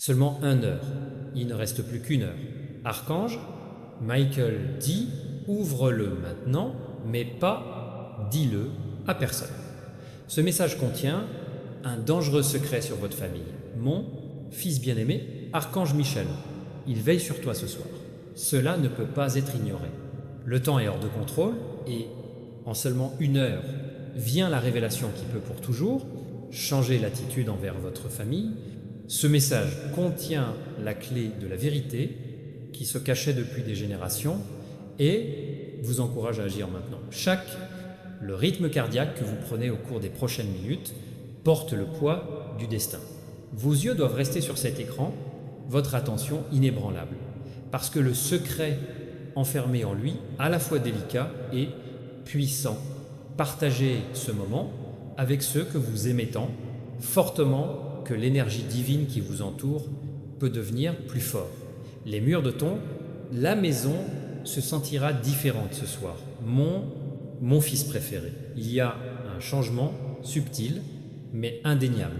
Seulement 1 heure. Il ne reste plus qu'1 heure. Archange, Michael dit « Ouvre-le maintenant, mais pas dis-le à personne ». Ce message contient un dangereux secret sur votre famille. Mon fils bien-aimé, Archange Michel, il veille sur toi ce soir. Cela ne peut pas être ignoré. Le temps est hors de contrôle et en seulement 1 heure vient la révélation qui peut pour toujours changer l'attitude envers votre famille. Ce message contient la clé de la vérité qui se cachait depuis des générations et vous encourage à agir maintenant. Le rythme cardiaque que vous prenez au cours des prochaines minutes porte le poids du destin. Vos yeux doivent rester sur cet écran, votre attention inébranlable, parce que le secret enfermé en lui, à la fois délicat et puissant. Partagez ce moment avec ceux que vous aimez tant, fortement que l'énergie divine qui vous entoure peut devenir plus fort. Les murs de ton, la maison se sentira différente ce soir. Mon fils préféré. Il y a un changement subtil mais indéniable.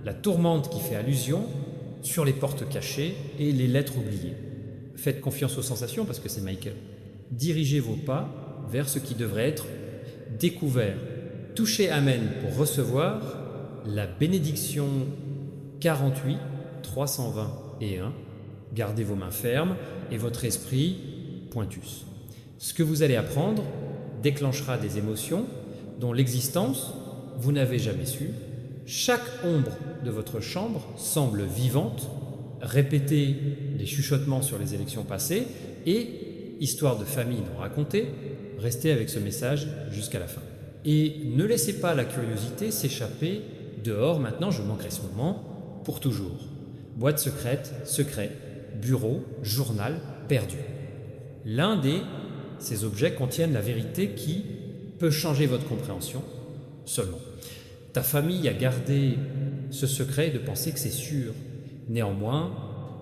La tourmente qui fait allusion sur les portes cachées et les lettres oubliées. Faites confiance aux sensations parce que c'est Michael. Dirigez vos pas vers ce qui devrait être découvert. Touchez Amen pour recevoir la bénédiction 48, 321. Gardez vos mains fermes et votre esprit pointus. Ce que vous allez apprendre déclenchera des émotions dont l'existence vous n'avez jamais su. Chaque ombre de votre chambre semble vivante. Répétez les chuchotements sur les élections passées et, histoire de famille non racontée, restez avec ce message jusqu'à la fin. Et ne laissez pas la curiosité s'échapper dehors. Maintenant, je manquerai ce moment pour toujours. Boîte secrète, secret, bureau, journal, perdu. L'un de ces objets contiennent la vérité qui peut changer votre compréhension seulement. Ta famille a gardé ce secret de penser que c'est sûr. Néanmoins,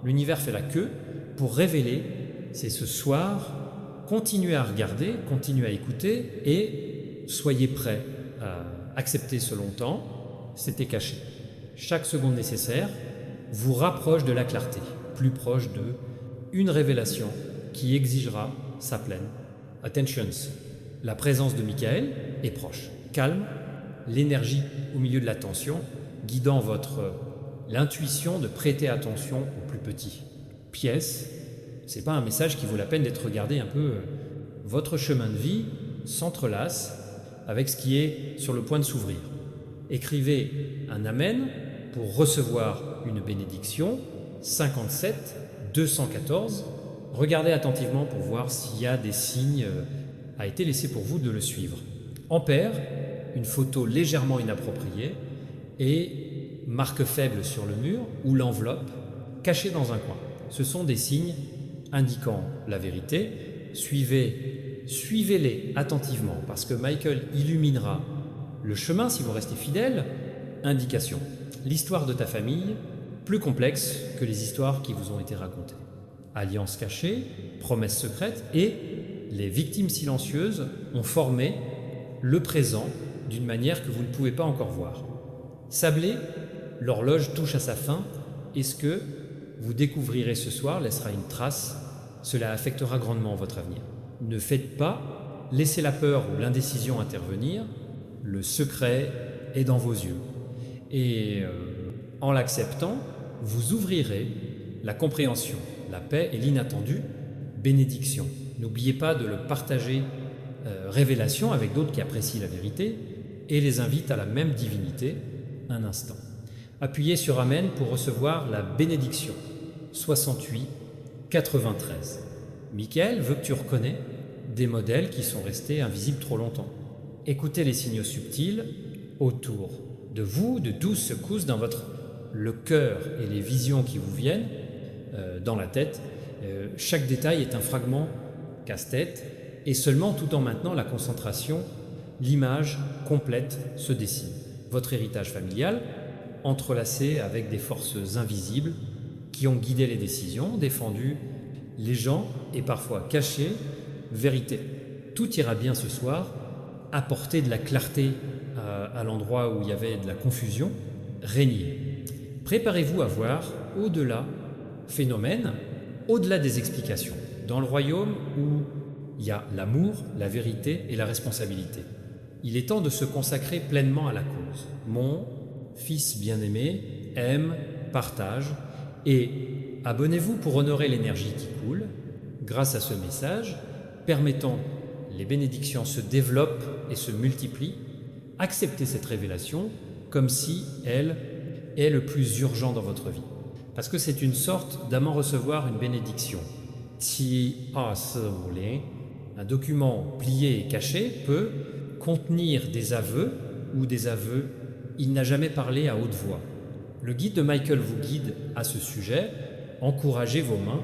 l'univers fait la queue pour révéler, c'est ce soir, continuez à regarder, continuez à écouter et soyez prêts à accepter ce longtemps, c'était caché. Chaque seconde nécessaire vous rapproche de la clarté, plus proche de une révélation qui exigera sa pleine attention. La présence de Michael est proche, calme, l'énergie au milieu de la tension, guidant l'intuition de prêter attention aux plus petits. Pièce, c'est pas un message qui vaut la peine d'être regardé un peu. Votre chemin de vie s'entrelace avec ce qui est sur le point de s'ouvrir. Écrivez un Amen pour recevoir une bénédiction, 57 214. Regardez attentivement pour voir s'il y a des signes a été laissé pour vous de le suivre. Ampère, une photo légèrement inappropriée et marque faible sur le mur ou l'enveloppe cachée dans un coin. Ce sont des signes indiquant la vérité. Suivez-les attentivement parce que Michael illuminera le chemin si vous restez fidèle. Indication. L'histoire de ta famille, plus complexe que les histoires qui vous ont été racontées. Alliance cachée, promesse secrète et les victimes silencieuses ont formé le présent d'une manière que vous ne pouvez pas encore voir. Sablé, l'horloge touche à sa fin et ce que vous découvrirez ce soir laissera une trace. Cela affectera grandement votre avenir. Ne faites pas laisser la peur ou l'indécision intervenir. Le secret est dans vos yeux. Et en l'acceptant, vous ouvrirez la compréhension, la paix et l'inattendu, bénédiction. N'oubliez pas de le partager, révélation, avec d'autres qui apprécient la vérité et les invitent à la même divinité un instant. Appuyez sur Amen pour recevoir la bénédiction, 68 93. Michael veut que tu reconnais des modèles qui sont restés invisibles trop longtemps. Écoutez les signaux subtils autour de vous, de douces secousses dans le cœur et les visions qui vous viennent dans la tête. Chaque détail est un fragment casse-tête et seulement tout en maintenant la concentration, l'image complète se dessine. Votre héritage familial, entrelacé avec des forces invisibles qui ont guidé les décisions, défendu les gens et parfois caché vérité. Tout ira bien ce soir, apporter de la clarté à l'endroit où il y avait de la confusion, régner. Préparez-vous à voir au-delà, phénomène, au-delà des explications, dans le royaume où il y a l'amour, la vérité et la responsabilité. Il est temps de se consacrer pleinement à la cause. Mon fils bien-aimé aime, partage et abonnez-vous pour honorer l'énergie qui coule. Grâce à ce message, permettant les bénédictions se développent et se multiplient, acceptez cette révélation comme si elle est le plus urgent dans votre vie. Parce que c'est une sorte d'amant recevoir une bénédiction. Un document plié et caché peut contenir des aveux ou des aveux il n'a jamais parlé à haute voix. Le guide de Michael vous guide à ce sujet. Encouragez vos mains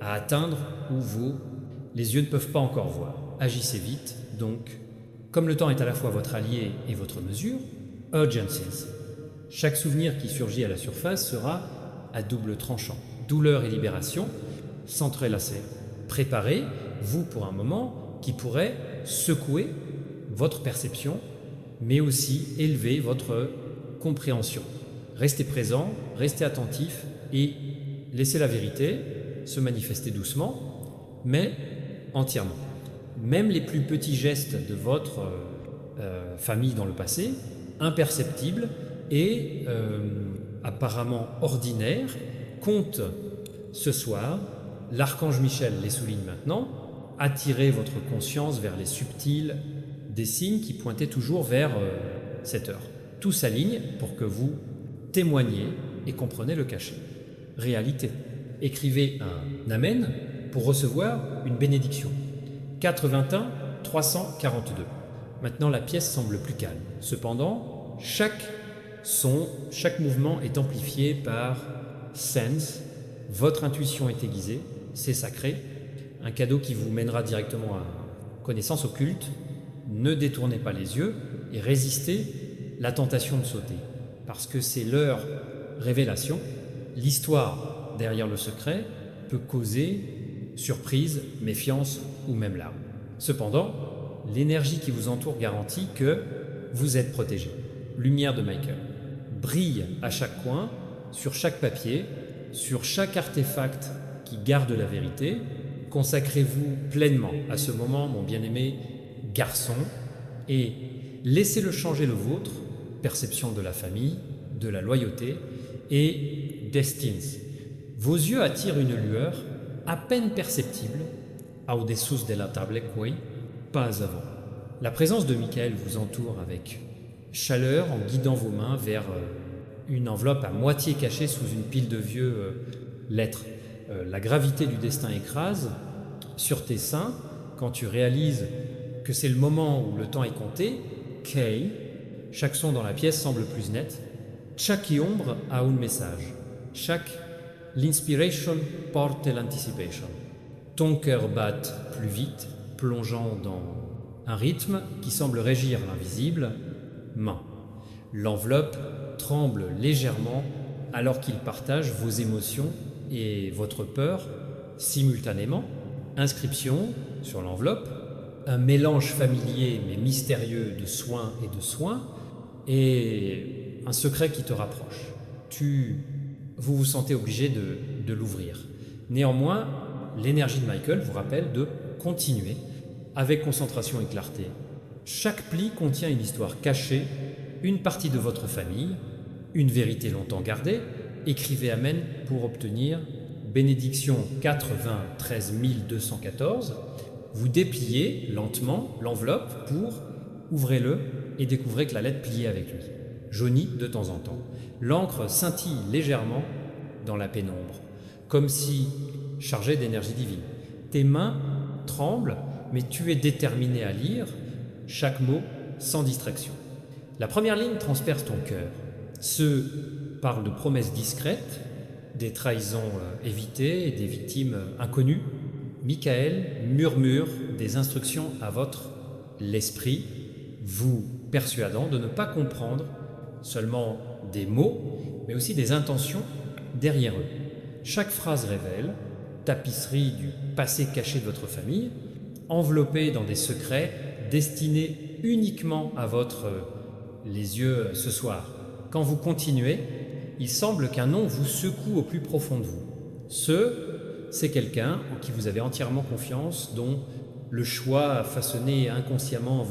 à atteindre où les yeux ne peuvent pas encore voir. Agissez vite, donc, comme le temps est à la fois votre allié et votre mesure, urgencies. Chaque souvenir qui surgit à la surface sera à double tranchant. Douleur et libération, s'entrelacer. Préparez-vous pour un moment qui pourrait secouer votre perception, mais aussi élever votre compréhension. Restez présent, restez attentif et laissez la vérité se manifester doucement, mais entièrement. Même les plus petits gestes de votre famille dans le passé, imperceptibles et apparemment ordinaires, comptent ce soir. L'archange Michel les souligne maintenant. Attirez votre conscience vers les subtils des signes qui pointaient toujours vers cette heure. Tout s'aligne pour que vous témoigniez et compreniez le cachet. Réalité. Écrivez un Amen pour recevoir une bénédiction. 421 342. Maintenant, la pièce semble plus calme. Cependant, chaque son, chaque mouvement est amplifié par sense. Votre intuition est aiguisée, c'est sacré. Un cadeau qui vous mènera directement à connaissance occulte. Ne détournez pas les yeux et résistez la tentation de sauter. Parce que c'est leur révélation. L'histoire derrière le secret peut causer surprise, méfiance ou même larmes. Cependant, l'énergie qui vous entoure garantit que vous êtes protégé. Lumière de Michael brille à chaque coin, sur chaque papier, sur chaque artefact qui garde la vérité. Consacrez-vous pleinement à ce moment, mon bien-aimé garçon, et laissez-le changer le vôtre, perception de la famille, de la loyauté et destins. Vos yeux attirent une lueur à peine perceptible, au-dessous de la table, oui, pas avant. La présence de Michael vous entoure avec chaleur en guidant vos mains vers une enveloppe à moitié cachée sous une pile de vieux lettres. La gravité du destin écrase sur tes seins quand tu réalises que c'est le moment où le temps est compté. Kay, chaque son dans la pièce semble plus net. Chaque ombre a un message. L'inspiration porte l'anticipation. Ton cœur bat plus vite, plongeant dans un rythme qui semble régir l'invisible. Main. L'enveloppe tremble légèrement alors qu'il partage vos émotions et votre peur simultanément. Inscription sur l'enveloppe, un mélange familier mais mystérieux de soins et de soins, et un secret qui te rapproche. Vous vous sentez obligé de l'ouvrir. Néanmoins, l'énergie de Michael vous rappelle de continuer avec concentration et clarté. Chaque pli contient une histoire cachée, une partie de votre famille, une vérité longtemps gardée. Écrivez Amen pour obtenir bénédiction 93 214. Vous dépliez lentement l'enveloppe pour ouvrez-le et découvrez que la lettre pliée avec lui jaunit de temps en temps. L'encre scintille légèrement dans la pénombre, comme si chargée d'énergie divine. Tes mains tremblent, mais tu es déterminé à lire chaque mot sans distraction. La première ligne transperce ton cœur. Ceux parlent de promesses discrètes, des trahisons évitées et des victimes inconnues. Michael murmure des instructions à votre l'esprit, vous persuadant de ne pas comprendre seulement des mots, mais aussi des intentions derrière eux. Chaque phrase révèle, tapisserie du passé caché de votre famille, enveloppée dans des secrets destinés uniquement à les yeux ce soir. Quand vous continuez, il semble qu'un nom vous secoue au plus profond de vous. C'est quelqu'un en qui vous avez entièrement confiance, dont le choix a façonné inconsciemment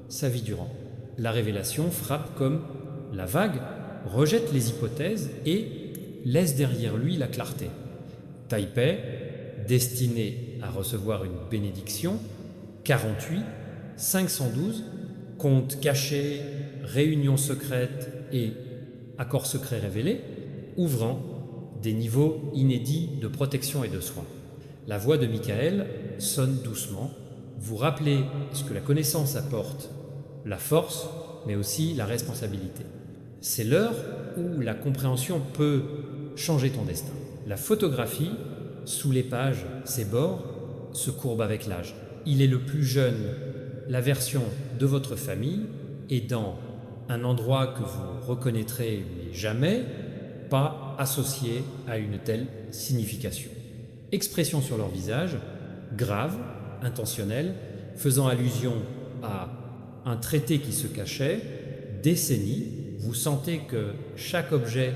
sa vie durant. La révélation frappe comme la vague, rejette les hypothèses et laisse derrière lui la clarté. Taipei, destiné à recevoir une bénédiction, 48, 512, compte caché, réunion secrète et accord secret révélé, ouvrant des niveaux inédits de protection et de soins. La voix de Michael sonne doucement, vous rappelez ce que la connaissance apporte, la force, mais aussi la responsabilité. C'est l'heure où la compréhension peut changer ton destin. La photographie, sous les pages, ses bords, se courbe avec l'âge. Il est le plus jeune, la version de votre famille, est dans un endroit que vous reconnaîtrez mais jamais, pas associé à une telle signification. Expression sur leur visage, grave, intentionnelle, faisant allusion à un traité qui se cachait, décennies, vous sentez que chaque objet,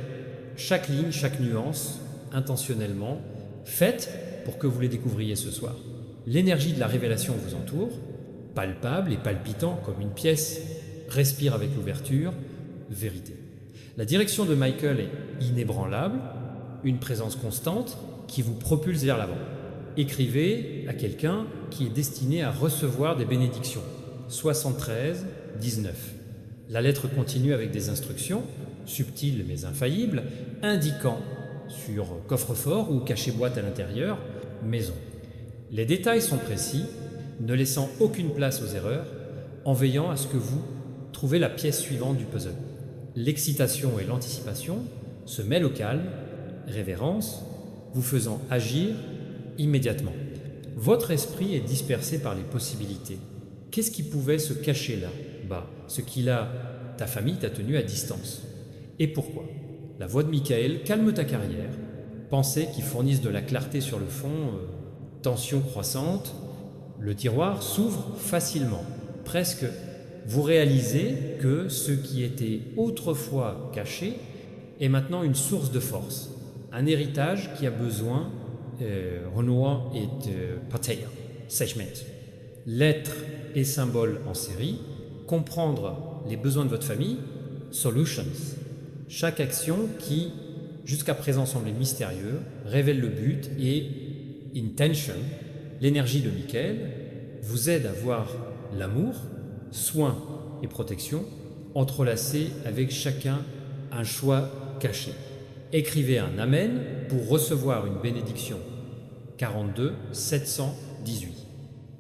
chaque ligne, chaque nuance, intentionnellement, faite pour que vous les découvriez ce soir. L'énergie de la révélation vous entoure, palpable et palpitant comme une pièce, respire avec l'ouverture, vérité. La direction de Michael est inébranlable, une présence constante qui vous propulse vers l'avant. Écrivez à quelqu'un qui est destiné à recevoir des bénédictions. 73, 19. La lettre continue avec des instructions, subtiles mais infaillibles, indiquant sur coffre-fort ou cachet-boîte à l'intérieur, maison. Les détails sont précis, ne laissant aucune place aux erreurs, en veillant à ce que vous trouviez la pièce suivante du puzzle. L'excitation et l'anticipation se mêlent au calme, révérence, vous faisant agir immédiatement. Votre esprit est dispersé par les possibilités. Qu'est-ce qui pouvait se cacher là-bas, ce qui là, ta famille t'a tenu à distance? Et pourquoi? La voix de Michael calme ta carrière, pensées qui fournissent de la clarté sur le fond, tension croissante, le tiroir s'ouvre facilement, presque vous réalisez que ce qui était autrefois caché est maintenant une source de force, un héritage qui a besoin Renoir et Pattaya, Segment. Lettres et symboles en série, comprendre les besoins de votre famille, Solutions. Chaque action qui, jusqu'à présent semblait mystérieux, révèle le but et Intention, l'énergie de Michael, vous aide à voir l'amour, soin et protection entrelacés avec chacun un choix caché. Écrivez un Amen pour recevoir une bénédiction. 42 718.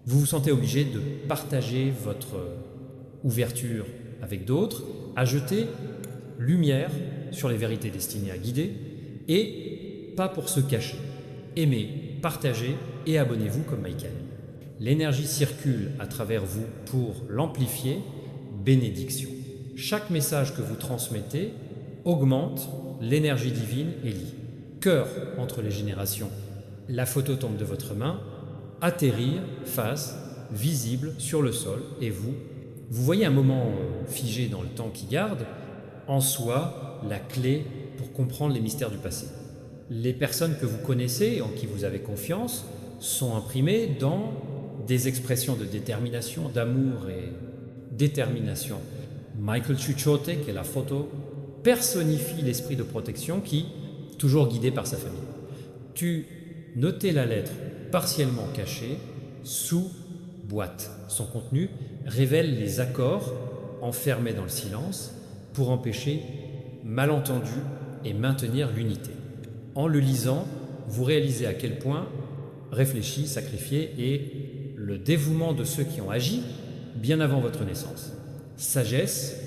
Vous vous sentez obligé de partager votre ouverture avec d'autres, ajouter lumière sur les vérités destinées à guider et pas pour se cacher. Aimez, partagez et abonnez-vous comme Michael. L'énergie circule à travers vous pour l'amplifier. Bénédiction. Chaque message que vous transmettez augmente l'énergie divine et lie. Cœur entre les générations. La photo tombe de votre main, atterrir, face, visible sur le sol, et vous voyez un moment figé dans le temps qui garde, en soi la clé pour comprendre les mystères du passé. Les personnes que vous connaissez, en qui vous avez confiance, sont imprimées dans des expressions de détermination, d'amour et détermination. Michael Chuchote, qui est la photo, personnifie l'esprit de protection qui, toujours guidé par sa famille. Tu notais la lettre partiellement cachée sous boîte. Son contenu révèle les accords enfermés dans le silence pour empêcher malentendus et maintenir l'unité. En le lisant, vous réalisez à quel point réfléchi, sacrifié et le dévouement de ceux qui ont agi bien avant votre naissance. Sagesse,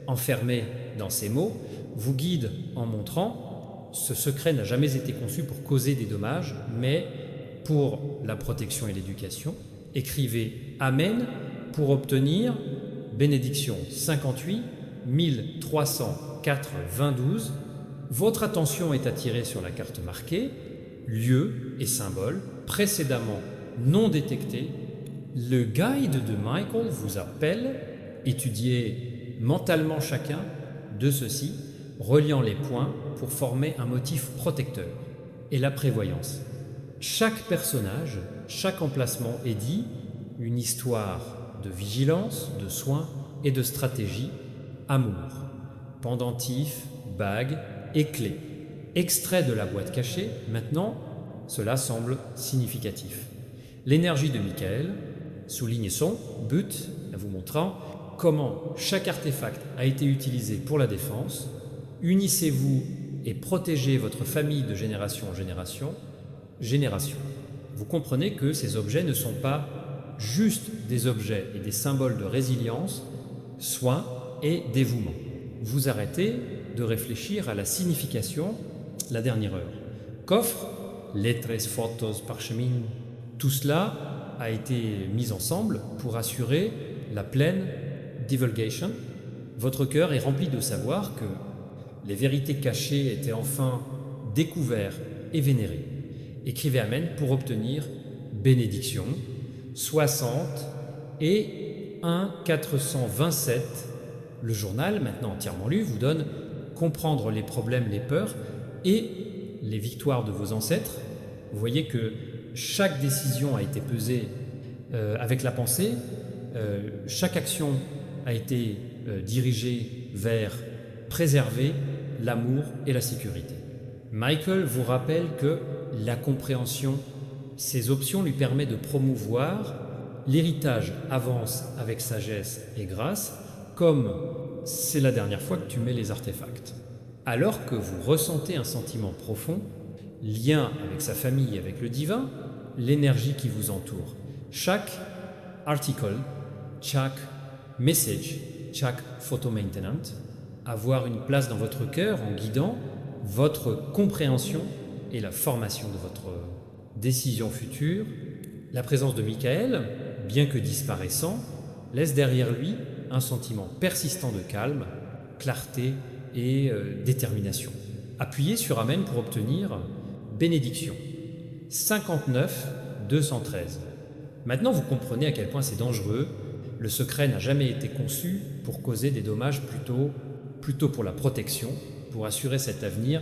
enfermée dans ces mots, vous guide en montrant ce secret n'a jamais été conçu pour causer des dommages, mais pour la protection et l'éducation. Écrivez Amen pour obtenir bénédiction 58 1304 2012. Votre attention est attirée sur la carte marquée, lieu et symbole précédemment non détectés. Le guide de Michael vous appelle, étudiez mentalement chacun de ceux-ci, reliant les points pour former un motif protecteur. Et la prévoyance. Chaque personnage, chaque emplacement est dit une histoire de vigilance, de soins et de stratégie, amour, pendentif, bague et clé. Extrait de la boîte cachée, maintenant, cela semble significatif. L'énergie de Michael souligne son but, en vous montrant comment chaque artefact a été utilisé pour la défense. Unissez-vous et protégez votre famille de génération en génération. Vous comprenez que ces objets ne sont pas juste des objets et des symboles de résilience, soin et dévouement. Vous arrêtez de réfléchir à la signification la dernière heure. Coffre, lettres, photos, parchemins, tout cela a été mis ensemble pour assurer la pleine divulgation. Votre cœur est rempli de savoir que les vérités cachées étaient enfin découvertes et vénérées. Écrivez Amen pour obtenir bénédiction 60 et 1,427. Le journal, maintenant entièrement lu, vous donne comprendre les problèmes, les peurs et les victoires de vos ancêtres. Vous voyez que chaque décision a été pesée avec la pensée, chaque action a été dirigée vers préserver l'amour et la sécurité. Michael vous rappelle que la compréhension, ces options lui permettent de promouvoir l'héritage avance avec sagesse et grâce, comme c'est la dernière fois que tu mets les artefacts. Alors que vous ressentez un sentiment profond, lien avec sa famille, avec le divin, l'énergie qui vous entoure. Chaque article, chaque message, chaque photo maintenance, avoir une place dans votre cœur en guidant votre compréhension et la formation de votre décision future. La présence de Michael, bien que disparaissant, laisse derrière lui un sentiment persistant de calme, clarté et détermination. Appuyez sur Amen pour obtenir bénédiction 59 213. Maintenant vous comprenez à quel point c'est dangereux. Le secret n'a jamais été conçu pour causer des dommages, plutôt pour la protection, pour assurer cet avenir.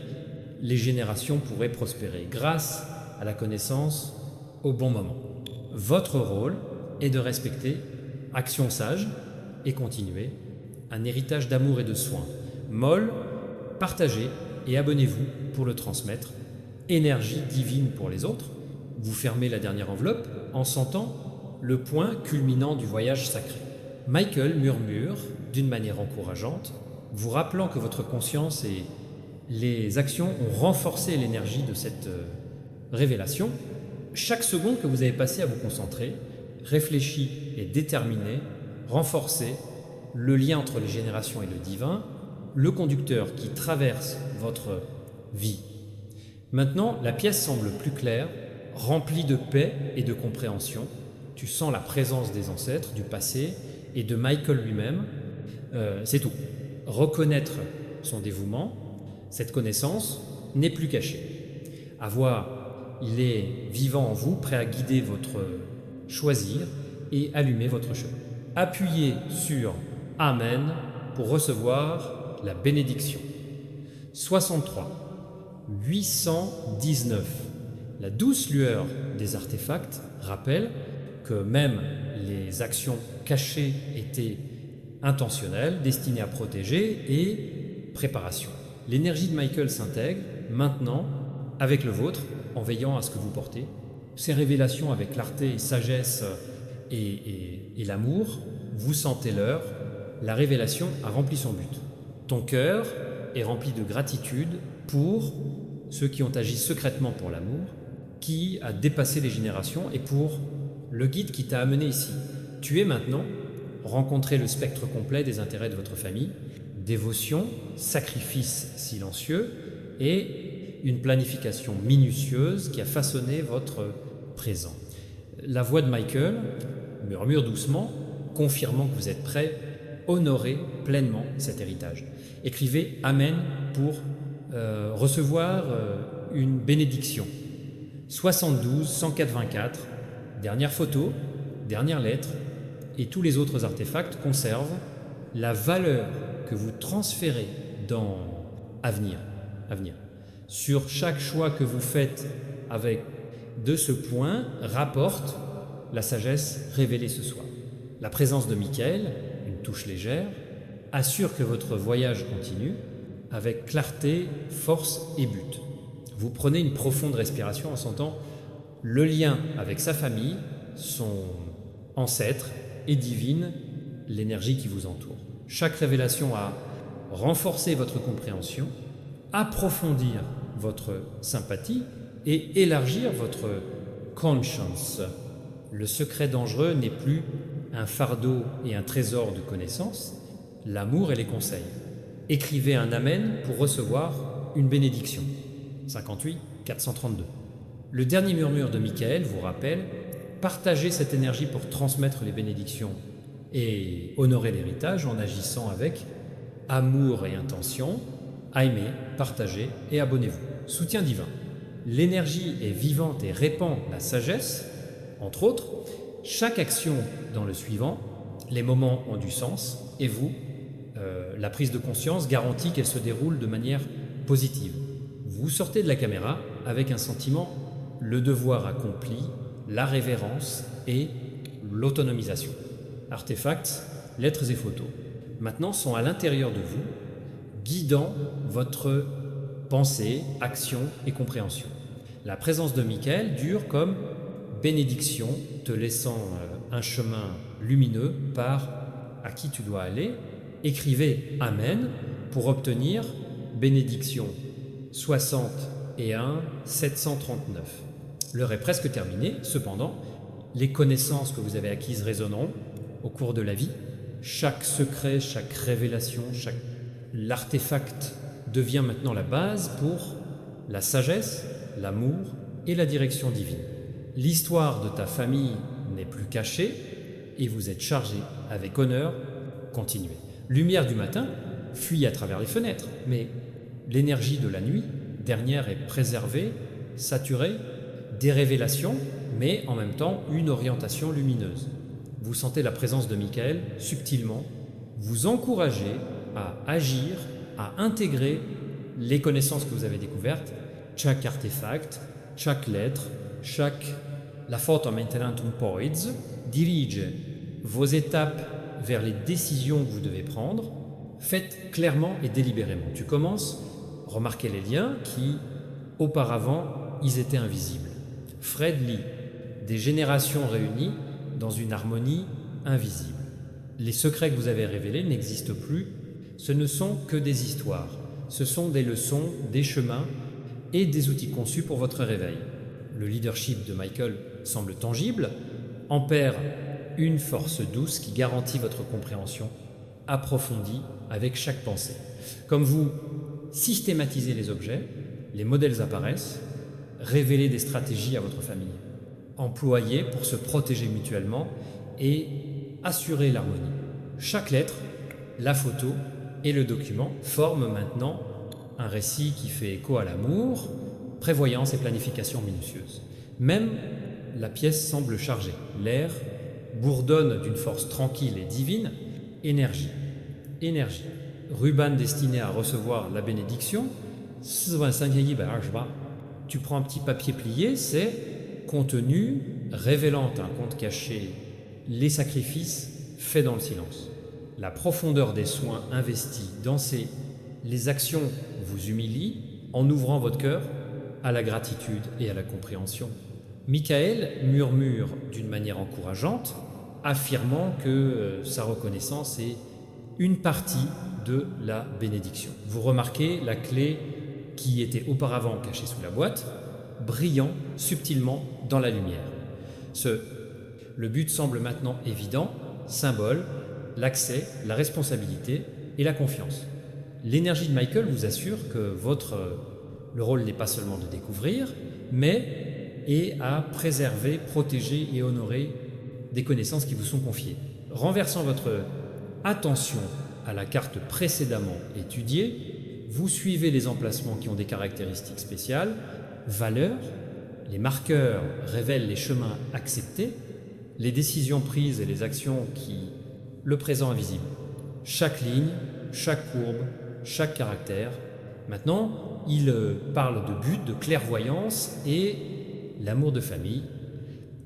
Les générations pourraient prospérer grâce à la connaissance au bon moment. Votre rôle est de respecter, action sage et continuer, un héritage d'amour et de soins. Molle, partagez et abonnez-vous pour le transmettre. Énergie divine pour les autres. Vous fermez la dernière enveloppe en sentant le point culminant du voyage sacré. Michael murmure d'une manière encourageante, vous rappelant que votre conscience et les actions ont renforcé l'énergie de cette révélation. Chaque seconde que vous avez passé à vous concentrer, réfléchi et déterminé, renforcez le lien entre les générations et le divin, le conducteur qui traverse votre vie. Maintenant, la pièce semble plus claire, remplie de paix et de compréhension. Tu sens la présence des ancêtres, du passé et de Michael lui-même. C'est tout. Reconnaître son dévouement, cette connaissance n'est plus cachée. Il est vivant en vous, prêt à guider votre choisir et allumer votre chemin. Appuyez sur Amen pour recevoir la bénédiction. 63 819. La douce lueur des artefacts rappelle que même les actions cachées étaient intentionnelles, destinées à protéger et préparation. L'énergie de Michael s'intègre maintenant avec le vôtre en veillant à ce que vous portez. Ces révélations avec clarté et sagesse et l'amour, vous sentez l'heure, la révélation a rempli son but. Ton cœur est rempli de gratitude pour ceux qui ont agi secrètement pour l'amour, qui a dépassé les générations et pour le guide qui t'a amené ici. Tu es maintenant rencontrer le spectre complet des intérêts de votre famille, dévotion, sacrifice silencieux et une planification minutieuse qui a façonné votre présent. La voix de Michael murmure doucement, confirmant que vous êtes prêt, honorer pleinement cet héritage. Écrivez Amen pour recevoir une bénédiction. 72 184, dernière photo, dernière lettre, et tous les autres artefacts conservent la valeur que vous transférez dans à venir, à venir. Sur chaque choix que vous faites avec de ce point, rapporte la sagesse révélée ce soir. La présence de Michael, une touche légère, assure que votre voyage continue avec clarté, force et but. Vous prenez une profonde respiration en sentant le lien avec sa famille, son ancêtre et divine, l'énergie qui vous entoure. Chaque révélation a renforcé votre compréhension, approfondir votre sympathie et élargir votre conscience. Le secret dangereux n'est plus un fardeau et un trésor de connaissances, l'amour et les conseils. Écrivez un Amen pour recevoir une bénédiction. 58 432. Le dernier murmure de Michael vous rappelle, partagez cette énergie pour transmettre les bénédictions et honorer l'héritage en agissant avec amour et intention, aimez, partagez et abonnez-vous. Soutien divin. L'énergie est vivante et répand la sagesse, entre autres. Chaque action dans le suivant, les moments ont du sens et vous, la prise de conscience garantit qu'elle se déroule de manière positive. Vous sortez de la caméra avec un sentiment, le devoir accompli, la révérence et l'autonomisation. Artefacts, lettres et photos, maintenant sont à l'intérieur de vous, guidant votre pensée, action et compréhension. La présence de Michael dure comme bénédiction, te laissant un chemin lumineux par à qui tu dois aller. Écrivez Amen pour obtenir bénédiction 61 739. L'heure est presque terminée, cependant, les connaissances que vous avez acquises résonneront au cours de la vie. Chaque secret, chaque révélation, l'artefact devient maintenant la base pour la sagesse, l'amour et la direction divine. L'histoire de ta famille n'est plus cachée et vous êtes chargé avec honneur. Continuez. Lumière du matin fuit à travers les fenêtres, mais l'énergie de la nuit dernière est préservée, saturée, des révélations, mais en même temps une orientation lumineuse. Vous sentez la présence de Michael subtilement, vous encouragez à agir, à intégrer les connaissances que vous avez découvertes, chaque artefact, chaque lettre, la photo maintenantum poids dirige vos étapes vers les décisions que vous devez prendre. Faites clairement et délibérément. Tu commences, remarquez les liens qui, auparavant, ils étaient invisibles. Fred lit des générations réunies dans une harmonie invisible. Les secrets que vous avez révélés n'existent plus. Ce ne sont que des histoires. Ce sont des leçons, des chemins et des outils conçus pour votre réveil. Le leadership de Michael semble tangible, ampère une force douce qui garantit votre compréhension approfondie avec chaque pensée. Comme vous systématisez les objets, les modèles apparaissent, révélez des stratégies à votre famille. Employez pour se protéger mutuellement et assurer l'harmonie. Chaque lettre, la photo et le document forment maintenant un récit qui fait écho à l'amour, prévoyance et planification minutieuse. Même la pièce semble chargée. L'air bourdonne d'une force tranquille et divine. Énergie. Énergie. Ruban destiné à recevoir la bénédiction. Tu prends un petit papier plié, c'est contenu révélant un compte caché, les sacrifices faits dans le silence. La profondeur des soins investis dans les actions vous humilient en ouvrant votre cœur à la gratitude et à la compréhension. Michael murmure d'une manière encourageante, affirmant que sa reconnaissance est une partie de la bénédiction. Vous remarquez la clé qui était auparavant cachée sous la boîte, brillant subtilement dans la lumière. Le but semble maintenant évident, symbole, l'accès, la responsabilité et la confiance. L'énergie de Michael vous assure que le rôle n'est pas seulement de découvrir, mais est à préserver, protéger et honorer des connaissances qui vous sont confiées. Renversant votre attention à la carte précédemment étudiée, vous suivez les emplacements qui ont des caractéristiques spéciales, valeurs, les marqueurs révèlent les chemins acceptés, les décisions prises et les actions le présent invisible. Chaque ligne, chaque courbe, chaque caractère Maintenant, il parle de but, de clairvoyance et l'amour de famille.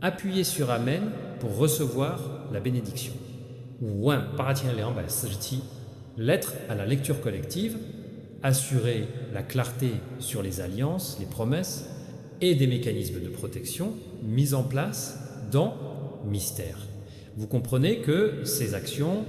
Appuyez sur Amen pour recevoir la bénédiction. 1. 847 lettre à la lecture collective, assurer la clarté sur les alliances, les promesses et des mécanismes de protection mis en place dans Mystère. Vous comprenez que ces actions